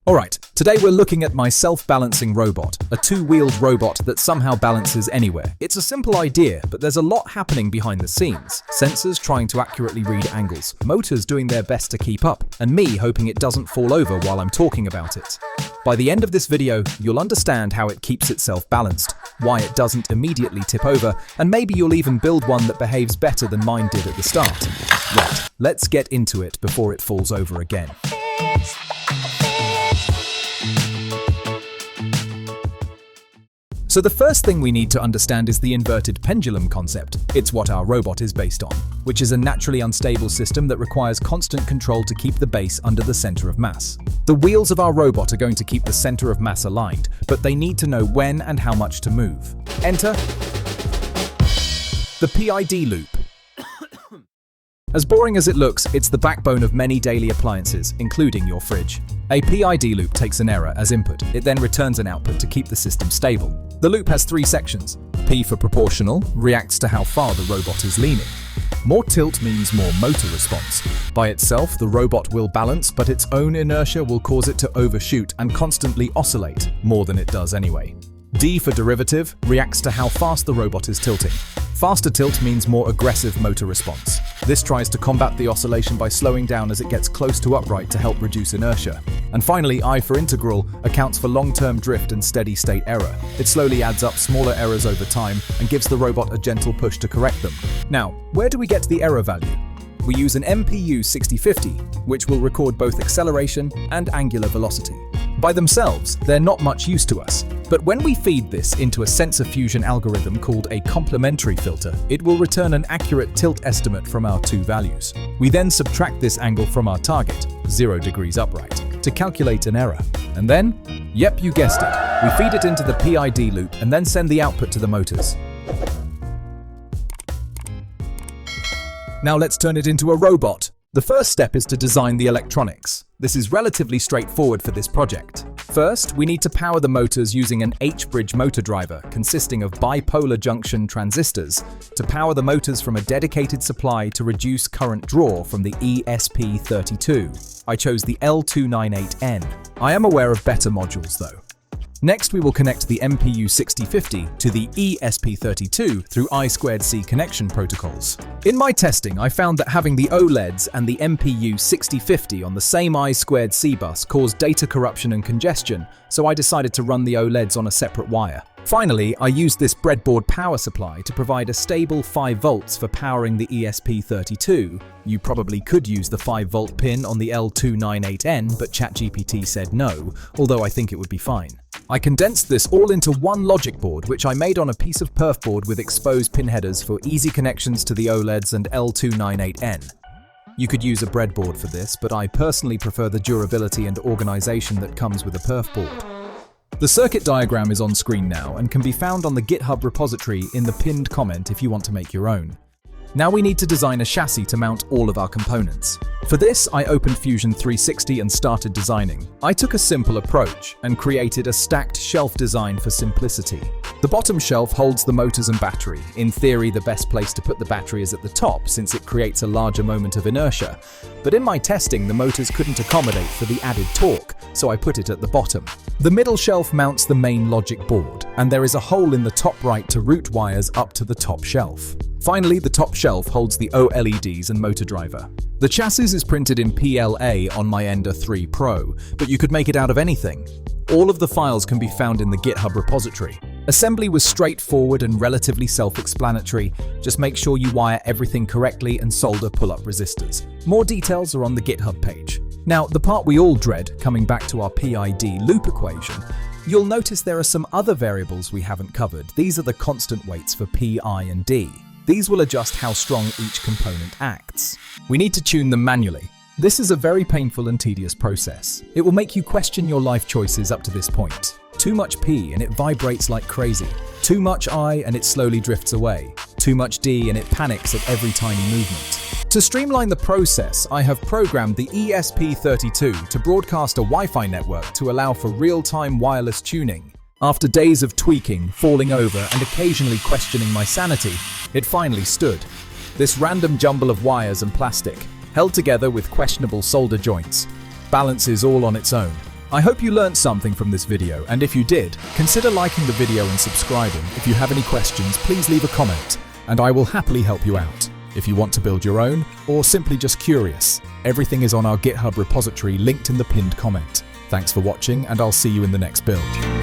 Alright, today we're looking at my self-balancing robot, a two-wheeled robot that somehow balances anywhere. It's a simple idea, but there's a lot happening behind the scenes. Sensors trying to accurately read angles, motors doing their best to keep up, and me hoping it doesn't fall over while I'm talking about it. By the end of this video, you'll understand how it keeps itself balanced, why it doesn't immediately tip over, and maybe you'll even build one that behaves better than mine did at the start. Right, let's get into it before it falls over again. So the first thing we need to understand is the inverted pendulum concept. It's what our robot is based on, which is a naturally unstable system that requires constant control to keep the base under the center of mass. The wheels of our robot are going to keep the center of mass aligned, but they need to know when and how much to move. Enter the PID loop. As boring as it looks, it's the backbone of many daily appliances, including your fridge. A PID loop takes an error as input. It then returns an output to keep the system stable. The loop has three sections. P for proportional, reacts to how far the robot is leaning. More tilt means more motor response. By itself, the robot will balance, but its own inertia will cause it to overshoot and constantly oscillate, more than it does anyway. D for derivative, reacts to how fast the robot is tilting. Faster tilt means more aggressive motor response. This tries to combat the oscillation by slowing down as it gets close to upright to help reduce inertia. And finally, I for integral accounts for long-term drift and steady-state error. It slowly adds up smaller errors over time and gives the robot a gentle push to correct them. Now, where do we get the error value? We use an MPU 6050, which will record both acceleration and angular velocity. By themselves, they're not much use to us. But when we feed this into a sensor fusion algorithm called a complementary filter, it will return an accurate tilt estimate from our two values. We then subtract this angle from our target, 0 degrees upright, to calculate an error. And then, yep, you guessed it, we feed it into the PID loop and then send the output to the motors. Now let's turn it into a robot. The first step is to design the electronics. This is relatively straightforward for this project. First, we need to power the motors using an H-bridge motor driver consisting of bipolar junction transistors to power the motors from a dedicated supply to reduce current draw from the ESP32. I chose the L298N. I am aware of better modules though. Next, we will connect the MPU 6050 to the ESP32 through I2C connection protocols. In my testing, I found that having the OLEDs and the MPU 6050 on the same I2C bus caused data corruption and congestion, so I decided to run the OLEDs on a separate wire. Finally, I used this breadboard power supply to provide a stable 5 volts for powering the ESP32. You probably could use the 5-volt pin on the L298N, but ChatGPT said no, although I think it would be fine. I condensed this all into one logic board, which I made on a piece of perf board with exposed pin headers for easy connections to the OLEDs and L298N. You could use a breadboard for this, but I personally prefer the durability and organization that comes with a perf board. The circuit diagram is on screen now and can be found on the GitHub repository in the pinned comment if you want to make your own. Now we need to design a chassis to mount all of our components. For this, I opened Fusion 360 and started designing. I took a simple approach and created a stacked shelf design for simplicity. The bottom shelf holds the motors and battery. In theory, the best place to put the battery is at the top since it creates a larger moment of inertia. But in my testing, the motors couldn't accommodate for the added torque, so I put it at the bottom. The middle shelf mounts the main logic board, and there is a hole in the top right to route wires up to the top shelf. Finally, the top shelf holds the OLEDs and motor driver. The chassis is printed in PLA on my Ender 3 Pro, but you could make it out of anything. All of the files can be found in the GitHub repository. Assembly was straightforward and relatively self-explanatory. Just make sure you wire everything correctly and solder pull-up resistors. More details are on the GitHub page. Now, the part we all dread, coming back to our PID loop equation, you'll notice there are some other variables we haven't covered. These are the constant weights for P, I, and D. These will adjust how strong each component acts. We need to tune them manually. This is a very painful and tedious process. It will make you question your life choices up to this point. Too much P and it vibrates like crazy. Too much I and it slowly drifts away. Too much D and it panics at every tiny movement. To streamline the process, I have programmed the ESP32 to broadcast a Wi-Fi network to allow for real-time wireless tuning. After days of tweaking, falling over, and occasionally questioning my sanity, it finally stood. This random jumble of wires and plastic, held together with questionable solder joints, balances all on its own. I hope you learned something from this video, and if you did, consider liking the video and subscribing. If you have any questions, please leave a comment, and I will happily help you out. If you want to build your own, or simply just curious, everything is on our GitHub repository linked in the pinned comment. Thanks for watching, and I'll see you in the next build.